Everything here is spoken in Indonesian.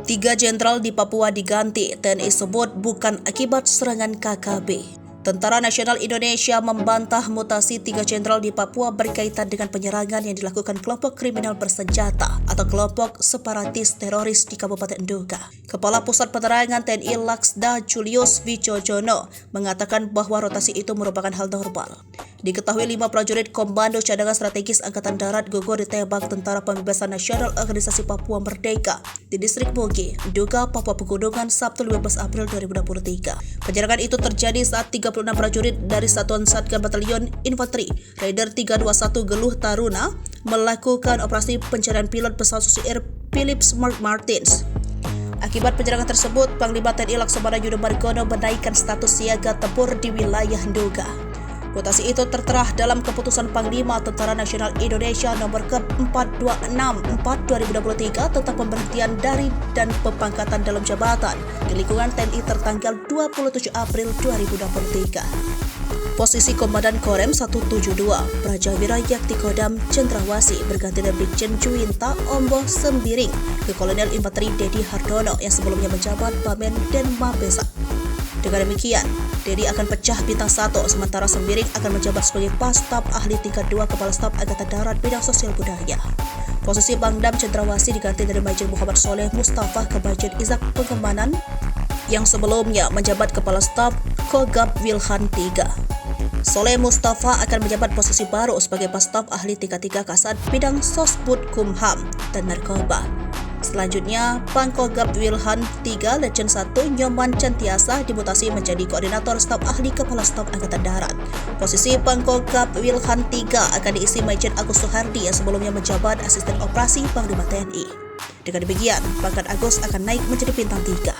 Tiga jenderal di Papua diganti, TNI sebut bukan akibat serangan KKB. Tentara Nasional Indonesia membantah mutasi tiga jenderal di Papua berkaitan dengan penyerangan yang dilakukan kelompok kriminal bersenjata atau kelompok separatis teroris di Kabupaten Nduga. Kepala Pusat Penerangan TNI Laksda Julius Wijojono mengatakan bahwa rotasi itu merupakan hal normal. Diketahui 5 prajurit Komando Cadangan Strategis Angkatan Darat gugur ditembak Tentara Pembebasan Nasional Organisasi Papua Merdeka di Distrik Bogi, Nduga, Papua Pegunungan, Sabtu 15 April 2023. Penyerangan itu terjadi saat 36 prajurit dari Satuan Satgas Batalion Infanteri Raider 321 Geluh Taruna melakukan operasi pencarian pilot pesawat Susi Air Philips Mark Martins. Akibat penyerangan tersebut, Panglima TNI Laksamana Yudo Margono menaikkan status siaga tempur di wilayah Nduga. Mutasi itu tertera dalam Keputusan Panglima Tentara Nasional Indonesia Nomor Ke-426/2023 tentang pemberhentian dari dan pemangkatan dalam jabatan di lingkungan TNI tertanggal 27 April 2023. Posisi Komandan Korem 172 Prajawira Yakti Kodam Cendrawasih berganti dari Brigjen Juwinta Omboh Sembiring ke Kolonel Infanteri Dedi Hardono yang sebelumnya menjabat Bamen dan Mabesa. Dengan demikian, Dedi akan pecah bintang 1, sementara Sembiring akan menjabat sebagai Pastaf Ahli tingkat 2 Kepala Staf Angkatan Darat bidang sosial budaya. Posisi Pangdam Cendrawasih diganti dari Majen Muhammad Soleh Mustafa ke Majen Izak Pengemanan yang sebelumnya menjabat Kepala Staf Kogab Wilhan III. Soleh Mustafa akan menjabat posisi baru sebagai Pastaf Ahli tingkat 3 Kasat bidang Sosbud Kumham dan Narkoba. Selanjutnya, Pangkogab Wilhan III Legend 1 Nyoman Cantiasa dimutasi menjadi Koordinator Staf Ahli Kepala Staf Angkatan Darat. Posisi Pangkogab Wilhan III akan diisi Majen Agus Suhardi yang sebelumnya menjabat Asisten Operasi Panglima TNI. Dengan demikian, pangkat Agus akan naik menjadi bintang 3.